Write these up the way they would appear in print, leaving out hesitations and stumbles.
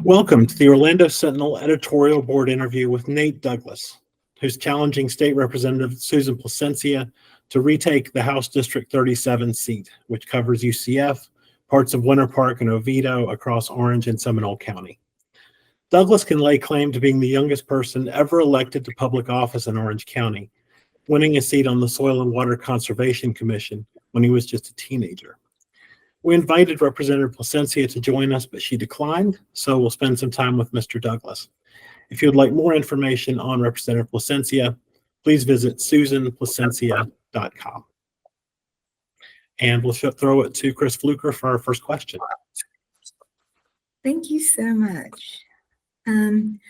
Welcome to the Orlando Sentinel editorial board interview with Nate Douglas, who's challenging State Representative Susan Placencia to retake the House District 37 seat, which covers UCF, parts of Winter Park and Oviedo across Orange and Seminole County. Douglas can lay claim to being the youngest person ever elected to public office in Orange County, winning a seat on the Soil and Water Conservation Commission when he was just a teenager. We invited Representative Placencia to join us, but she declined, so we'll spend some time with Mr. Douglas. If you would like more information on Representative Placencia, please visit susanplacencia.com. And we'll throw it to Chris Fluker for our first question. Thank you so much. One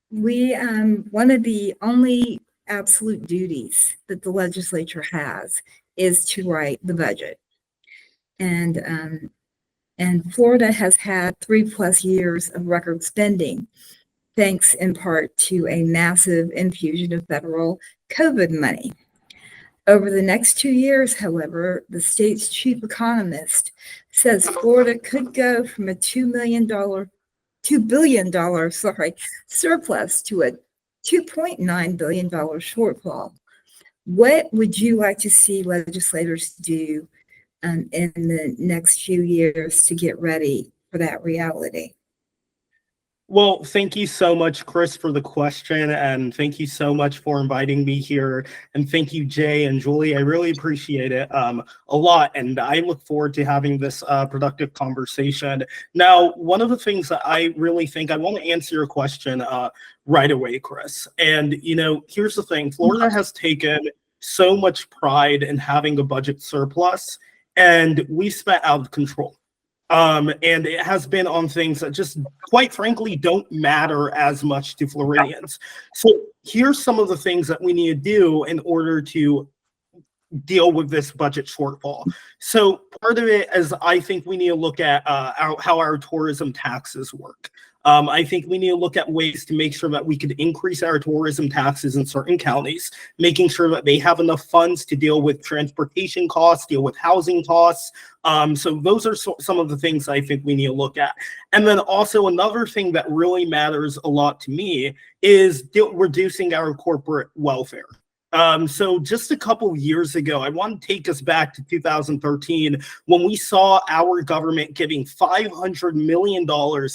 of the only absolute duties that the legislature has is to write the budget. And Florida has had 3+ years of record spending, thanks in part to a massive infusion of federal COVID money. Over the next 2 years, however, the state's chief economist says Florida could go from a $2 billion surplus to a $2.9 billion shortfall. What would you like to see legislators do in the next few years to get ready for that reality? Well, thank you so much, Chris, for the question, and thank you so much for inviting me here. And thank you, Jay and Julie. I really appreciate it a lot, and I look forward to having this productive conversation. Now, one of the things that I really think I want to answer your question right away, Chris. And, here's the thing. Florida has taken so much pride in having a budget surplus, and we spent out of control. And it has been on things that just, quite frankly, don't matter as much to Floridians. So here's some of the things that we need to do in order to deal with this budget shortfall. So part of it is I think we need to look at how our tourism taxes work. I think we need to look at ways to make sure that we could increase our tourism taxes in certain counties, making sure that they have enough funds to deal with transportation costs, deal with housing costs. So those are some of the things I think we need to look at. And then also another thing that really matters a lot to me is reducing our corporate welfare. So just a couple of years ago, I want to take us back to 2013 when we saw our government giving $500 million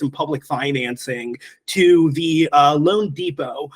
in public financing to the Loan Depot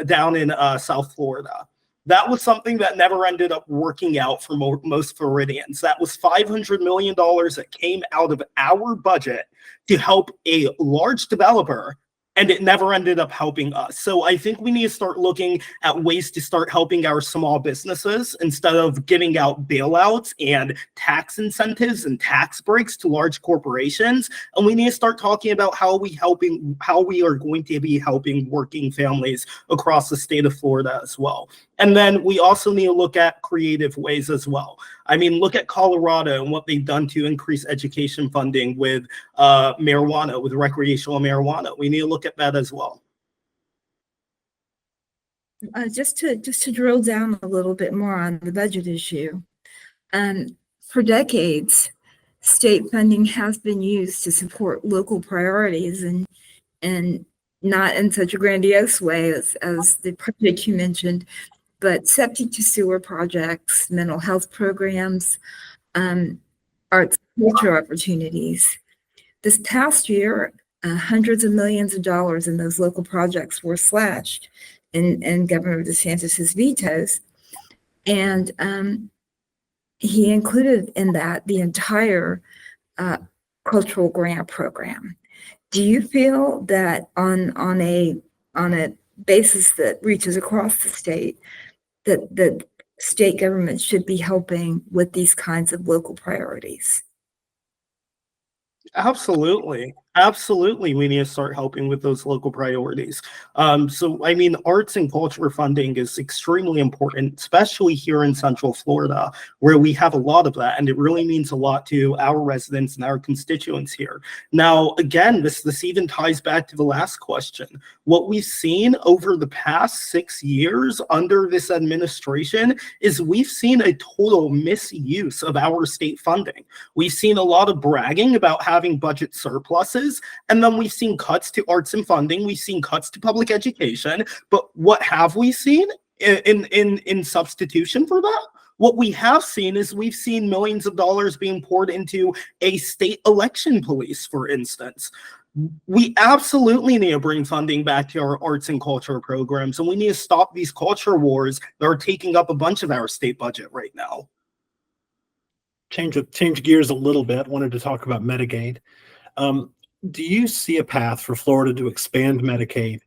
down in South Florida. That was something that never ended up working out for most Floridians. That was $500 million that came out of our budget to help a large developer, and it never ended up helping us. So I think we need to start looking at ways to start helping our small businesses instead of giving out bailouts and tax incentives and tax breaks to large corporations. And we need to start talking about how we are going to be helping working families across the state of Florida as well. And then we also need to look at creative ways as well. I mean, look at Colorado and what they've done to increase education funding with marijuana, with recreational marijuana. We need to look at that as well. Just to drill down a little bit more on the budget issue, for decades, state funding has been used to support local priorities and not in such a grandiose way as the project you mentioned, but septic to sewer projects, mental health programs, arts and culture opportunities. This past year, hundreds of millions of dollars in those local projects were slashed in Governor DeSantis's vetoes. And he included in that the entire cultural grant program. Do you feel that on a basis that reaches across the state, that state government should be helping with these kinds of local priorities? Absolutely. We need to start helping with those local priorities. So, I mean, arts and culture funding is extremely important, especially here in Central Florida, where we have a lot of that, and it really means a lot to our residents and our constituents here. Now, again, this even ties back to the last question. What we've seen over the past 6 years under this administration is we've seen a total misuse of our state funding. We've seen a lot of bragging about having budget surpluses, taxes, and then we've seen cuts to arts and funding, we've seen cuts to public education. But what have we seen in substitution for that? What we have seen is we've seen millions of dollars being poured into a state election police, for instance. We absolutely need to bring funding back to our arts and culture programs, and we need to stop these culture wars that are taking up a bunch of our state budget right now. Change gears a little bit. Wanted to talk about Medicaid. Do you see a path for Florida to expand Medicaid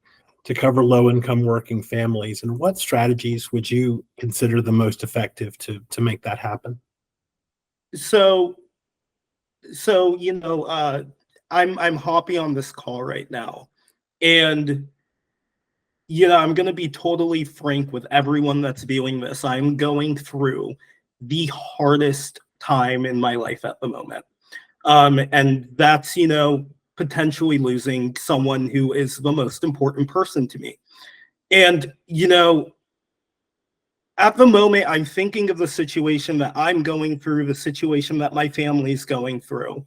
to cover low-income working families, and what strategies would you consider the most effective to make that happen? So you know, I'm hopping on this call right now, and you know, I'm gonna be totally frank with everyone that's viewing this. I'm going through the hardest time in my life at the moment, and that's, you know, potentially losing someone who is the most important person to me. And you know, at the moment, I'm thinking of the situation that I'm going through, the situation that my family's going through.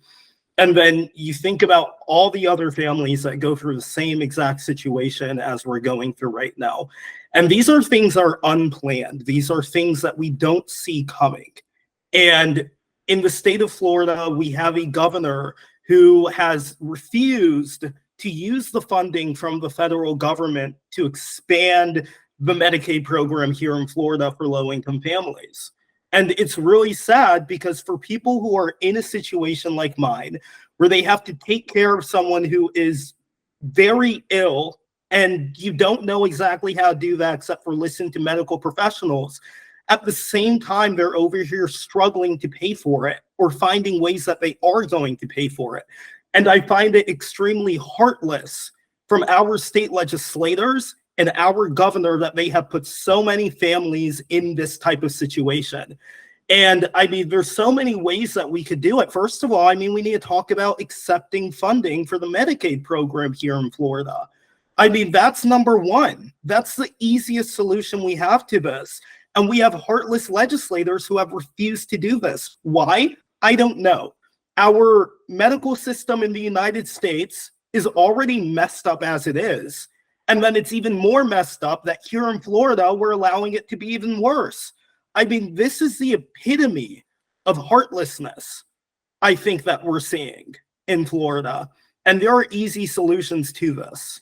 And then you think about all the other families that go through the same exact situation as we're going through right now. And these are things that are unplanned. These are things that we don't see coming. And in the state of Florida, we have a governor who has refused to use the funding from the federal government to expand the Medicaid program here in Florida for low-income families. And it's really sad because for people who are in a situation like mine, where they have to take care of someone who is very ill, and you don't know exactly how to do that except for listen to medical professionals, at the same time, they're over here struggling to pay for it or finding ways that they are going to pay for it. And I find it extremely heartless from our state legislators and our governor that they have put so many families in this type of situation. And I mean, there's so many ways that we could do it. First of all, I mean, we need to talk about accepting funding for the Medicaid program here in Florida. I mean, that's number one. That's the easiest solution we have to this. And we have heartless legislators who have refused to do this. Why? I don't know. Our medical system in the United States is already messed up as it is. And then it's even more messed up that here in Florida, we're allowing it to be even worse. I mean, this is the epitome of heartlessness, I think, that we're seeing in Florida. And there are easy solutions to this.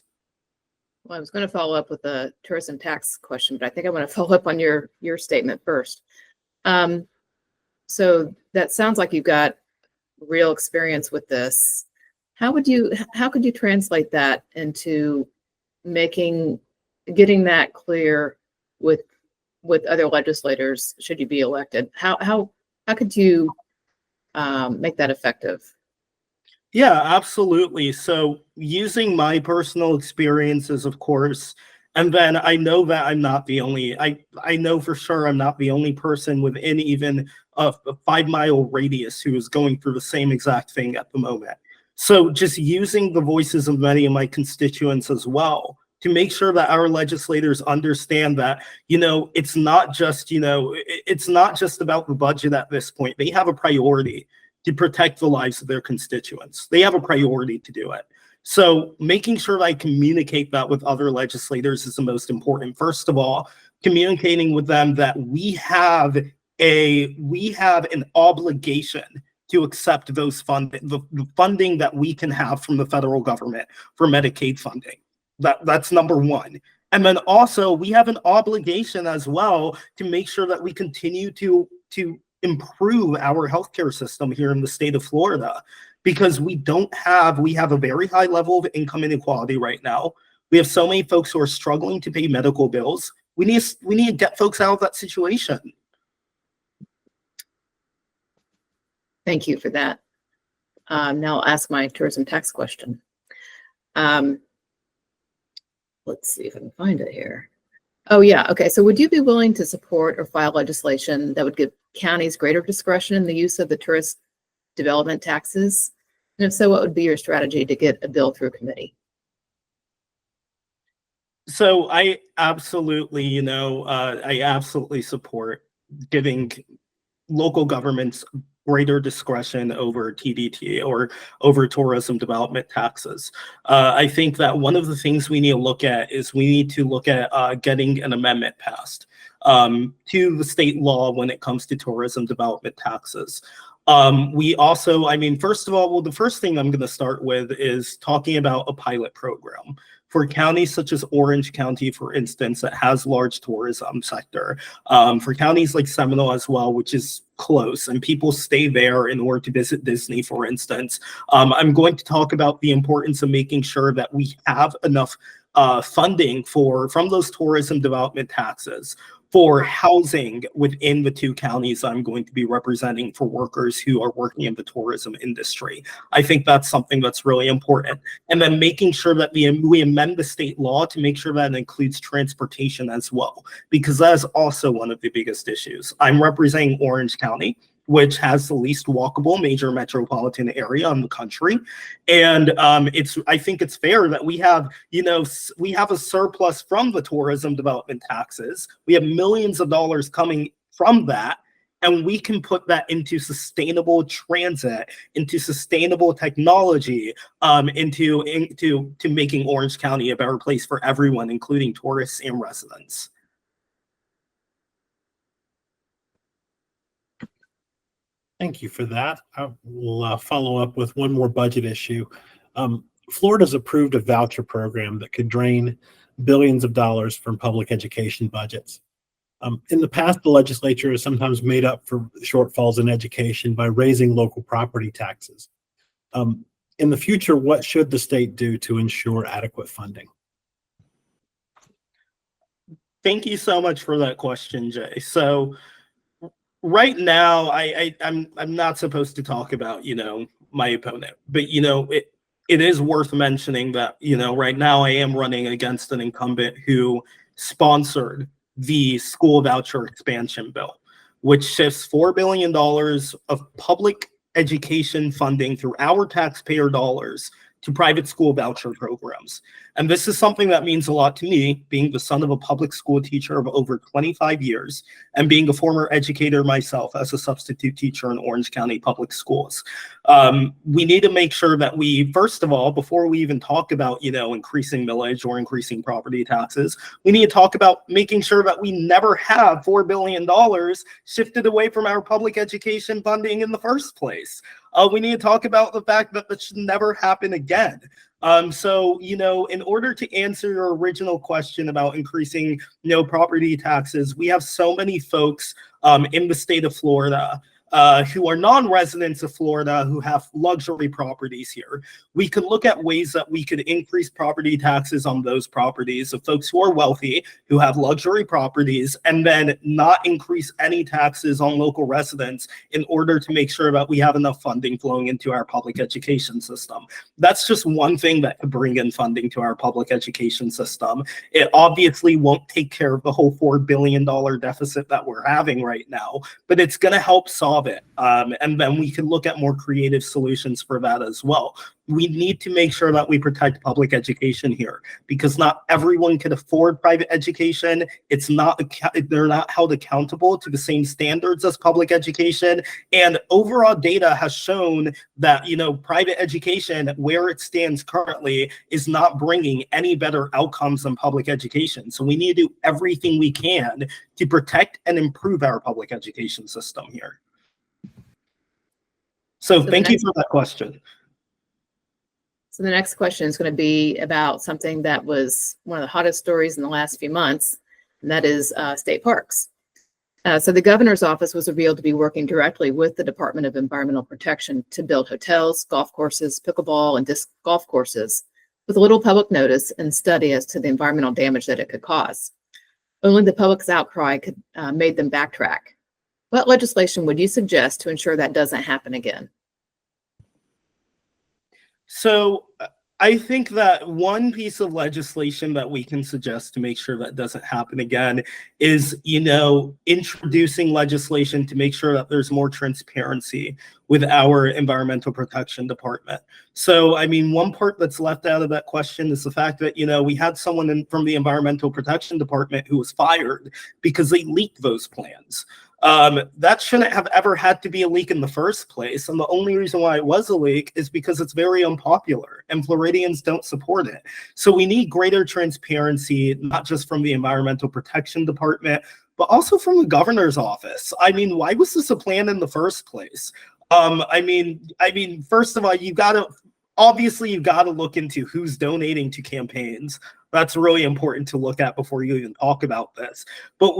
Well, I was going to follow up with a tourism tax question, but I think I want to follow up on your statement first. So that sounds like you've got real experience with this. How could you translate that into getting that clear with other legislators should you be elected? How could you make that effective? Yeah, absolutely. So using my personal experiences, of course, and then I know that I'm not the only, I know for sure I'm not the only person within even a 5-mile radius who is going through the same exact thing at the moment. So just using the voices of many of my constituents as well to make sure that our legislators understand that, you know, it's not just, you know, it's not just about the budget at this point. They have a priority to protect the lives of their constituents. They have a priority to do it. So making sure that I communicate that with other legislators is the most important. First of all, communicating with them that we have an obligation to accept those the funding that we can have from the federal government for Medicaid funding. That's number one. And then also we have an obligation as well to make sure that we continue to improve our healthcare system here in the state of Florida, because we have a very high level of income inequality right now. We have so many folks who are struggling to pay medical bills. We need to get folks out of that situation. Thank you for that. Now I'll ask my tourism tax question. Let's see if I can find it here. Oh yeah, okay. So would you be willing to support or file legislation that would give counties greater discretion in the use of the tourist development taxes? And if so, what would be your strategy to get a bill through committee? So I absolutely, I absolutely support giving local governments greater discretion over TDT or over tourism development taxes. I think that one of the things we need to look at is we need to look at getting an amendment passed to the state law when it comes to tourism development taxes. We also, I mean, first of all, well, the first thing I'm going to start with is talking about a pilot program for counties such as Orange County, for instance, that has large tourism sector, for counties like Seminole as well, which is close, and people stay there in order to visit Disney, for instance. I'm going to talk about the importance of making sure that we have enough funding from those tourism development taxes for housing within the two counties I'm going to be representing for workers who are working in the tourism industry. I think that's something that's really important. And then making sure that we amend the state law to make sure that it includes transportation as well, because that is also one of the biggest issues. I'm representing Orange County, which has the least walkable major metropolitan area in the country. And I think it's fair that we have a surplus from the tourism development taxes. We have millions of dollars coming from that, and we can put that into sustainable transit, into sustainable technology, into making Orange County a better place for everyone, including tourists and residents. Thank you for that. I will follow up with one more budget issue. Florida's approved a voucher program that could drain billions of dollars from public education budgets. In the past, the legislature has sometimes made up for shortfalls in education by raising local property taxes. In the future, what should the state do to ensure adequate funding? Thank you so much for that question, Jay. So right now, I'm not supposed to talk about, my opponent, but, it is worth mentioning that, right now I am running against an incumbent who sponsored the school voucher expansion bill, which shifts $4 billion of public education funding through our taxpayer dollars to private school voucher programs. And this is something that means a lot to me, being the son of a public school teacher of over 25 years and being a former educator myself as a substitute teacher in Orange County Public Schools. We need to make sure that we, first of all, before we even talk about, increasing millage or increasing property taxes, we need to talk about making sure that we never have $4 billion shifted away from our public education funding in the first place. We need to talk about the fact that this should never happen again. So, in order to answer your original question about increasing, property taxes, we have so many folks in the state of Florida who are non-residents of Florida who have luxury properties here. We could look at ways that we could increase property taxes on those properties of folks who are wealthy, who have luxury properties, and then not increase any taxes on local residents in order to make sure that we have enough funding flowing into our public education system. That's just one thing that could bring in funding to our public education system. It obviously won't take care of the whole $4 billion deficit that we're having right now, but it's going to help solve it. And then we can look at more creative solutions for that as well. We need to make sure that we protect public education here, because not everyone can afford private education. They're not held accountable to the same standards as public education. And overall data has shown that, private education, where it stands currently, is not bringing any better outcomes than public education. So we need to do everything we can to protect and improve our public education system here. So thank you for that question. So the next question is going to be about something that was one of the hottest stories in the last few months, and that is state parks. So the governor's office was revealed to be working directly with the Department of Environmental Protection to build hotels, golf courses, pickleball, and disc golf courses with little public notice and study as to the environmental damage that it could cause. Only the public's outcry made them backtrack. What legislation would you suggest to ensure that doesn't happen again? So I think that one piece of legislation that we can suggest to make sure that doesn't happen again is, introducing legislation to make sure that there's more transparency with our environmental protection department. So, one part that's left out of that question is the fact that, we had someone from the environmental protection department who was fired because they leaked those plans. That shouldn't have ever had to be a leak in the first place. And the only reason why it was a leak is because it's very unpopular and Floridians don't support it. So we need greater transparency, not just from the Environmental Protection Department, but also from the governor's office. I mean, why was this a plan in the first place? I mean, first of all, you've got to look into who's donating to campaigns. That's really important to look at before you even talk about this. But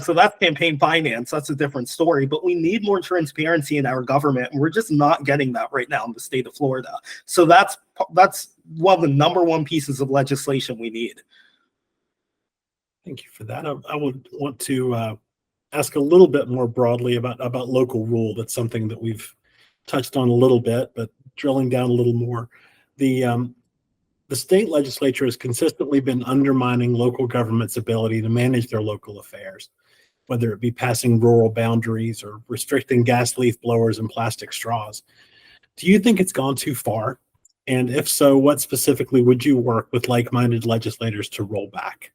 so that's campaign finance. That's a different story. But we need more transparency in our government, and we're just not getting that right now in the state of Florida. So that's one of the number one pieces of legislation we need. Thank you for that. I would want to ask a little bit more broadly about local rule. That's something that we've touched on a little bit, but drilling down a little more. The state legislature has consistently been undermining local government's ability to manage their local affairs, whether it be passing rural boundaries or restricting gas leaf blowers and plastic straws. Do you think it's gone too far? And if so, what specifically would you work with like-minded legislators to roll back?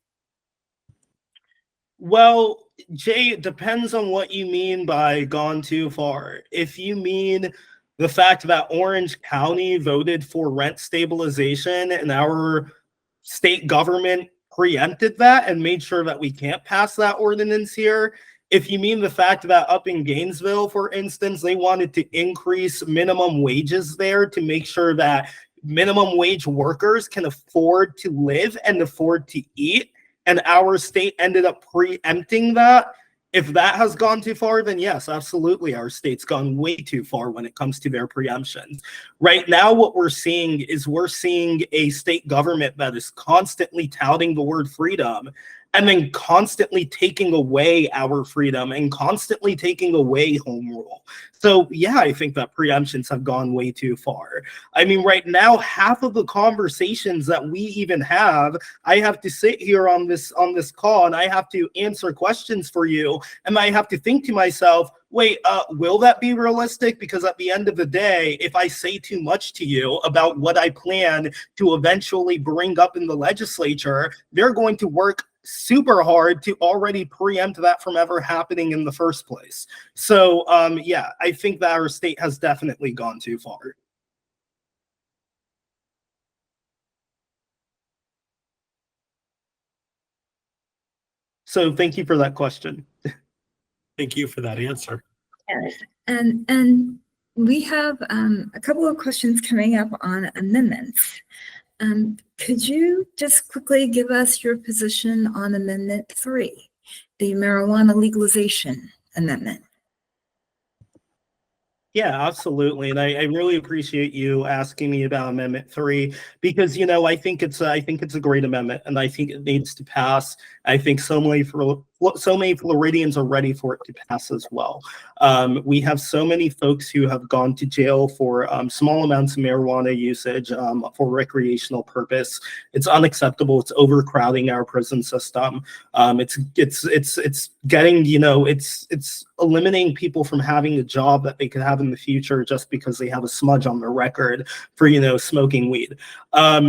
Well, Jay, it depends on what you mean by gone too far. If you mean the fact that Orange County voted for rent stabilization and our state government preempted that and made sure that we can't pass that ordinance here. If you mean the fact that up in Gainesville, for instance, they wanted to increase minimum wages there to make sure that minimum wage workers can afford to live and afford to eat, and our state ended up preempting that. If that has gone too far, then yes, absolutely, our state's gone way too far when it comes to their preemptions. Right now, what we're seeing a state government that is constantly touting the word freedom and then constantly taking away our freedom and constantly taking away home rule. So yeah, I think that preemptions have gone way too far. I mean, right now, half of the conversations that we even have, I have to sit here on this call and I have to answer questions for you. And I have to think to myself, wait, will that be realistic? Because at the end of the day, if I say too much to you about what I plan to eventually bring up in the legislature, they're going to work super hard to already preempt that from ever happening in the first place. So yeah, I think that our state has definitely gone too far. So thank you for that question. Thank you for that answer. And we have a couple of questions coming up on amendments. Could you just quickly give us your position on Amendment 3, the marijuana legalization amendment? Yeah, absolutely. And I really appreciate you asking me about Amendment 3 because, you know, I think it's a great amendment and I think it needs to pass. I think so many Floridians are ready for it to pass as well. We have so many folks who have gone to jail for small amounts of marijuana usage for recreational purpose. It's unacceptable. It's overcrowding our prison system. It's getting, you know, it's eliminating people from having a job that they could have in the future just because they have a smudge on their record for, you know, smoking weed.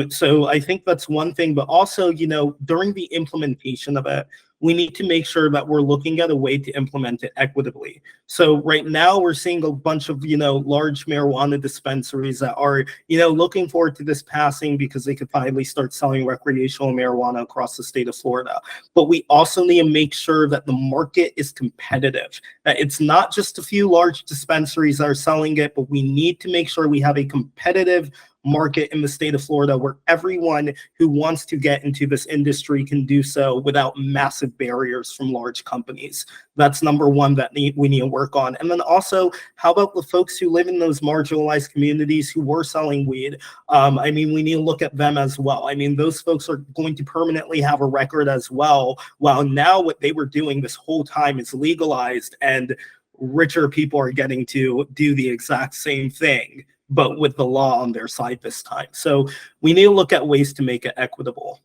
So I think that's one thing, but also, you know, during the implementation of it, we need to make sure that we're looking at a way to implement it equitably. So right now we're seeing a bunch of, you know, large marijuana dispensaries that are, you know, looking forward to this passing because they could finally start selling recreational marijuana across the state of Florida. But we also need to make sure that the market is competitive, that it's not just a few large dispensaries that are selling it, but we need to make sure we have a competitive market in the state of Florida where everyone who wants to get into this industry can do so without massive barriers from large companies. That's number one that we need to work on. And then also, how about the folks who live in those marginalized communities who were selling weed? I mean, we need to look at them as well. I mean, those folks are going to permanently have a record as well, while now what they were doing this whole time is legalized and richer people are getting to do the exact same thing, but with the law on their side this time. So we need to look at ways to make it equitable.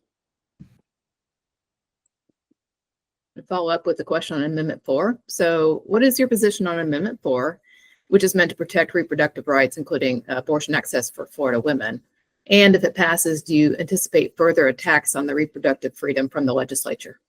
Follow up with a question on Amendment 4. So what is your position on Amendment 4, which is meant to protect reproductive rights, including abortion access for Florida women? And if it passes, do you anticipate further attacks on the reproductive freedom from the legislature?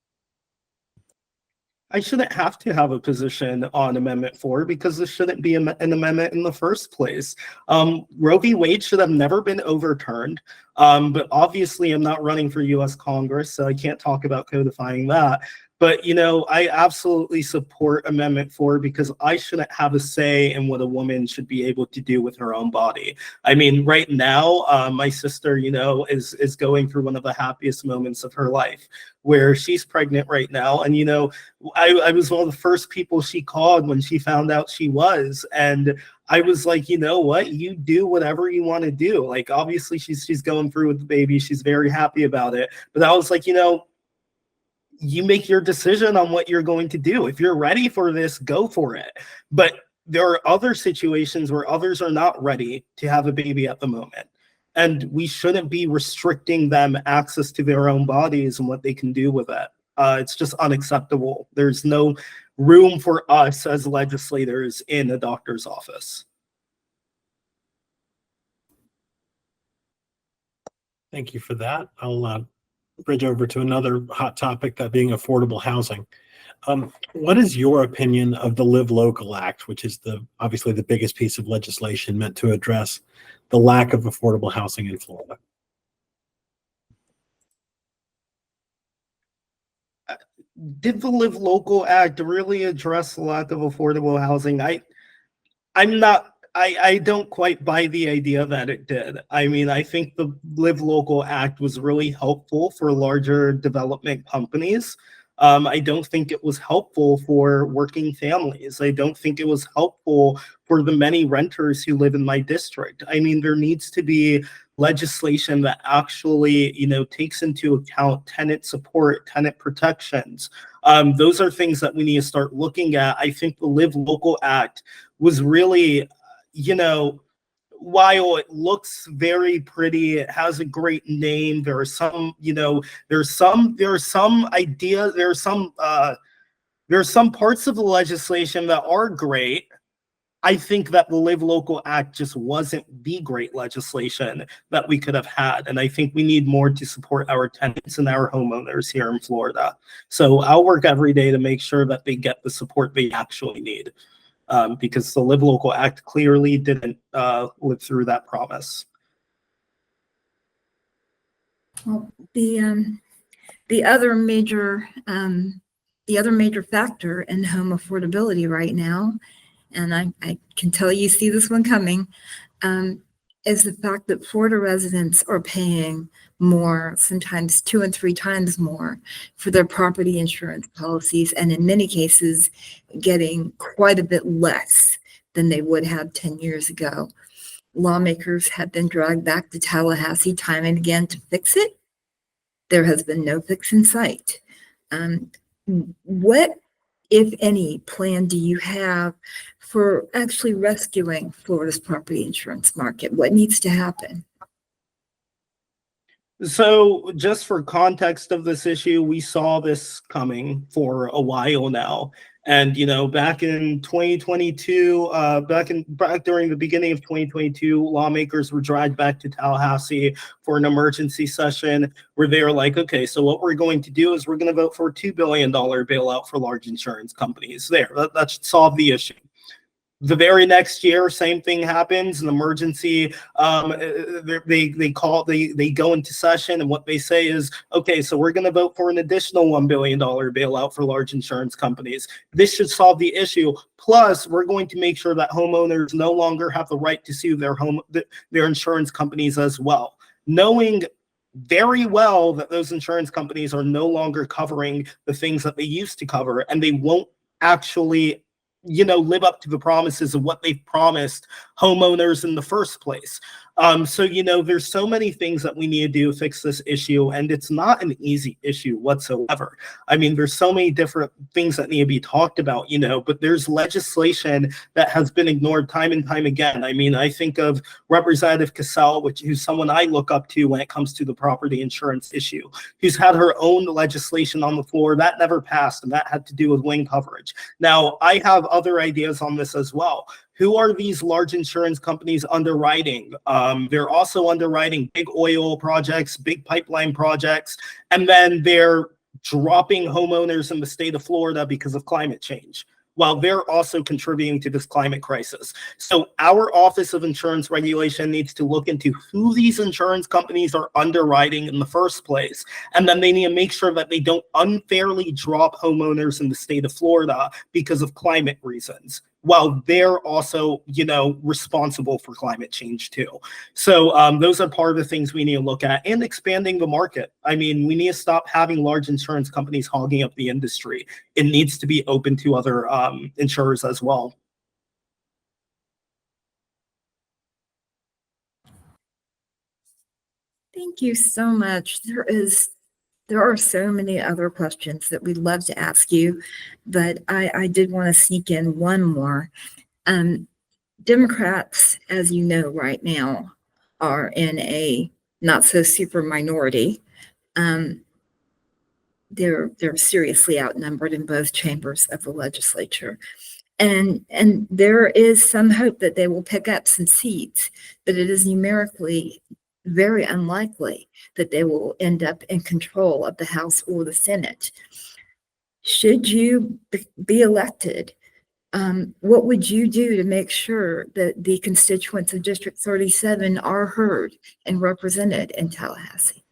I shouldn't have to have a position on Amendment 4 because this shouldn't be an amendment in the first place. Roe v. Wade should have never been overturned, but obviously I'm not running for U.S. Congress, so I can't talk about codifying that. But, you know, I absolutely support Amendment 4 because I shouldn't have a say in what a woman should be able to do with her own body. I mean, right now, my sister, you know, is going through one of the happiest moments of her life where she's pregnant right now. And, you know, I was one of the first people she called when she found out she was. And I was like, you know what, you do whatever you want to do. Like, obviously she's going through with the baby. She's very happy about it. But I was like, you know, you make your decision on what you're going to do. If you're ready for this, go for it. But there are other situations where others are not ready to have a baby at the moment. And we shouldn't be restricting them access to their own bodies and what they can do with it. It's just unacceptable. There's no room for us as legislators in a doctor's office. Thank you for that. I'll bridge over to another hot topic, that being affordable housing. What is your opinion of the Live Local Act, which is obviously the biggest piece of legislation meant to address the lack of affordable housing in Florida? Did the Live Local Act really address the lack of affordable housing? I don't quite buy the idea that it did. I mean, I think the Live Local Act was really helpful for larger development companies. I don't think it was helpful for working families. I don't think it was helpful for the many renters who live in my district. I mean, there needs to be legislation that actually, you know, takes into account tenant support, tenant protections. Those are things that we need to start looking at. I think the Live Local Act was really, you know, while it looks very pretty, it has a great name. There are some, you know, there are some ideas, there are some parts of the legislation that are great. I think that the Live Local Act just wasn't the great legislation that we could have had. And I think we need more to support our tenants and our homeowners here in Florida. So I'll work every day to make sure that they get the support they actually need. Because the Live Local Act clearly didn't live through that promise. Well, the other major factor in home affordability right now, and I can tell you see this one coming, is the fact that Florida residents are paying more, sometimes 2 and 3 times more, for their property insurance policies, and in many cases getting quite a bit less than they would have 10 years ago. Lawmakers have been dragged back to Tallahassee time and again to fix it. There has been no fix in sight. What, if any, plan do you have for actually rescuing Florida's property insurance market? What needs to happen? So just for context of this issue, we saw this coming for a while now. And, you know, back in 2022, back during the beginning of 2022, lawmakers were dragged back to Tallahassee for an emergency session where they were like, okay, so what we're going to do is we're going to vote for a $2 billion bailout for large insurance companies. That should solve the issue. The very next year, same thing happens. An emergency. They go into session, and what they say is, okay, so we're going to vote for an additional $1 billion bailout for large insurance companies. This should solve the issue. Plus, we're going to make sure that homeowners no longer have the right to sue their insurance companies as well, knowing very well that those insurance companies are no longer covering the things that they used to cover, and they won't actually, you know, live up to the promises of what they've promised homeowners in the first place. So, you know, there's so many things that we need to do to fix this issue, and it's not an easy issue whatsoever. I mean, there's so many different things that need to be talked about, you know, but there's legislation that has been ignored time and time again. I mean, I think of Representative Cassell, who's someone I look up to when it comes to the property insurance issue, who's had her own legislation on the floor that never passed, and that had to do with wind coverage. Now, I have other ideas on this as well. Who are these large insurance companies underwriting? They're also underwriting big oil projects, big pipeline projects, and then they're dropping homeowners in the state of Florida because of climate change, while they're also contributing to this climate crisis. So our Office of Insurance Regulation needs to look into who these insurance companies are underwriting in the first place. And then they need to make sure that they don't unfairly drop homeowners in the state of Florida because of climate reasons, while they're also, responsible for climate change too. So those are part of the things we need to look at, and expanding the market. I mean, we need to stop having large insurance companies hogging up the industry. It needs to be open to other insurers as well. Thank you so much. There are so many other questions that we'd love to ask you, but I did want to sneak in one more. Democrats, as you know, right now are in a not so super minority. They're seriously outnumbered in both chambers of the legislature. And there is some hope that they will pick up some seats, but it is numerically very unlikely that they will end up in control of the House or the Senate. Should you be elected, what would you do to make sure that the constituents of District 37 are heard and represented in Tallahassee?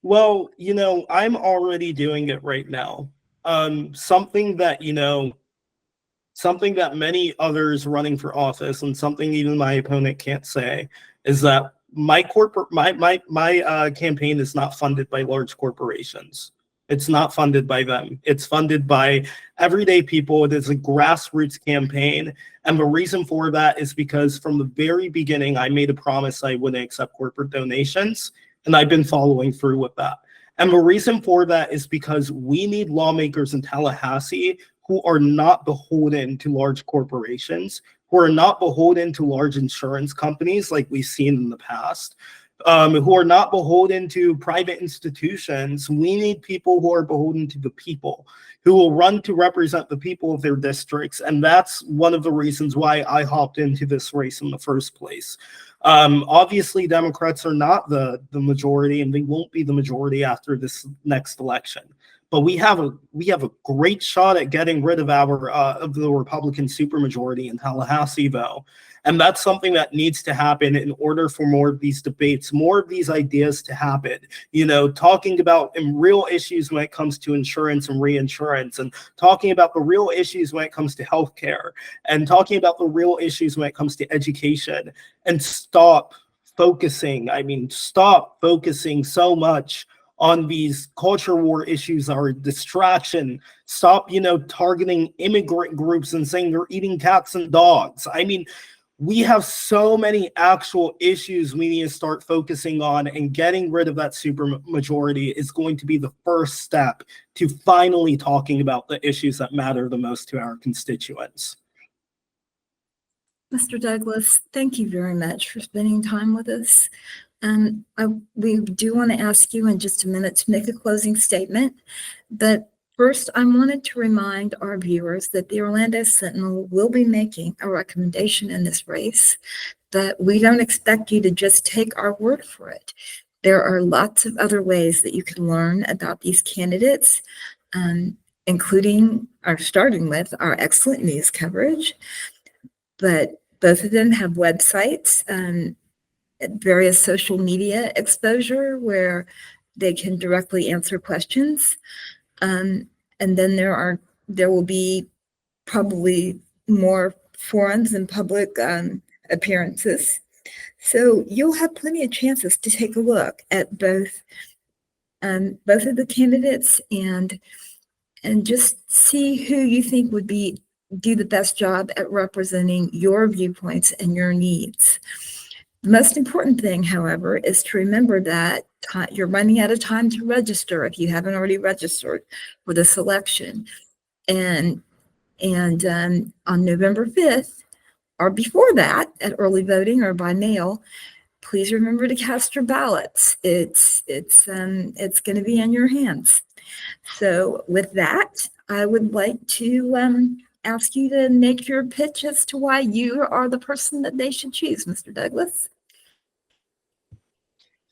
Well, I'm already doing it right now. Something that many others running for office, and something even my opponent can't say, is that my campaign is not funded by large corporations. It's not funded by them. It's funded by everyday people. It is a grassroots campaign. And the reason for that is because from the very beginning, I made a promise I wouldn't accept corporate donations, and I've been following through with that. And the reason for that is because we need lawmakers in Tallahassee who are not beholden to large corporations, who are not beholden to large insurance companies like we've seen in the past, who are not beholden to private institutions. We need people who are beholden to the people, who will run to represent the people of their districts. And that's one of the reasons why I hopped into this race in the first place. Obviously, Democrats are not the majority, and they won't be the majority after this next election. But we have a great shot at getting rid of the Republican supermajority in Tallahassee, though. And that's something that needs to happen in order for more of these debates, more of these ideas to happen. Talking about real issues when it comes to insurance and reinsurance, and talking about the real issues when it comes to healthcare, and talking about the real issues when it comes to education, and stop focusing so much on these culture war issues are a distraction. Stop, targeting immigrant groups and saying they're eating cats and dogs. I mean, we have so many actual issues we need to start focusing on, and getting rid of that supermajority is going to be the first step to finally talking about the issues that matter the most to our constituents. Mr. Douglas, thank you very much for spending time with us. We do want to ask you in just a minute to make a closing statement, but first, I wanted to remind our viewers that the Orlando Sentinel will be making a recommendation in this race, but we don't expect you to just take our word for it. There are lots of other ways that you can learn about these candidates, starting with our excellent news coverage, but both of them have websites, various social media exposure where they can directly answer questions. And then there will be probably more forums and public appearances. So you'll have plenty of chances to take a look at both of the candidates and just see who you think would do the best job at representing your viewpoints and your needs. The most important thing, however, is to remember that you're running out of time to register if you haven't already registered for this election. And on November 5th, or before that, at early voting or by mail, please remember to cast your ballots. It's going to be in your hands. So with that, I would like to ask you to make your pitch as to why you are the person that they should choose, Mr. Douglas.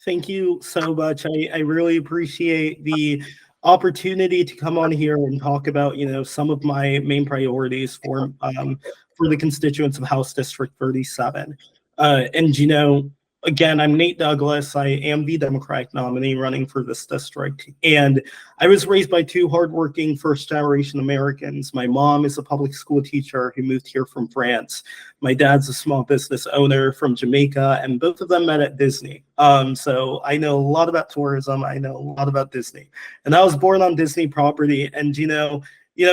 Thank you so much. I really appreciate the opportunity to come on here and talk about, some of my main priorities for the constituents of House District 37. And again, I'm Nate Douglas. I am the Democratic nominee running for this district. And I was raised by two hardworking first-generation Americans. My mom is a public school teacher who moved here from France. My dad's a small business owner from Jamaica, and both of them met at Disney. So I know a lot about tourism. I know a lot about Disney. And I was born on Disney property. And,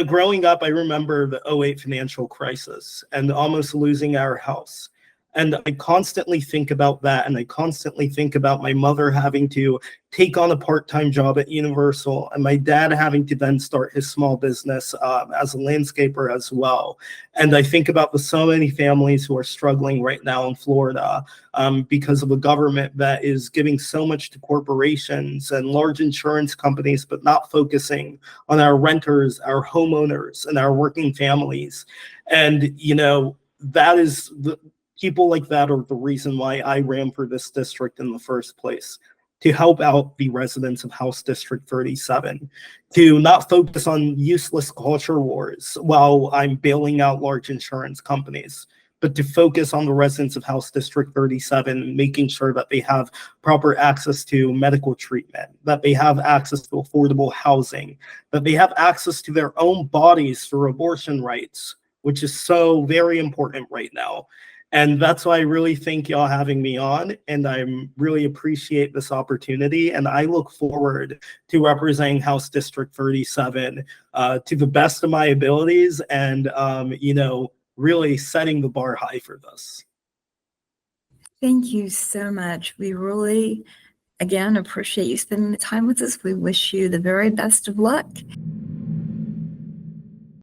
growing up, I remember the 2008 financial crisis and almost losing our house. And I constantly think about that. And I constantly think about my mother having to take on a part-time job at Universal and my dad having to then start his small business as a landscaper as well. And I think about the so many families who are struggling right now in Florida because of a government that is giving so much to corporations and large insurance companies, but not focusing on our renters, our homeowners, and our working families. And, that is people like that are the reason why I ran for this district in the first place, to help out the residents of House District 37, to not focus on useless culture wars while I'm bailing out large insurance companies, but to focus on the residents of House District 37 and making sure that they have proper access to medical treatment, that they have access to affordable housing, that they have access to their own bodies for abortion rights, which is so very important right now. And that's why I really thank y'all having me on, and I really appreciate this opportunity. And I look forward to representing House District 37 to the best of my abilities, and really setting the bar high for this. Thank you so much. We really, again, appreciate you spending the time with us. We wish you the very best of luck.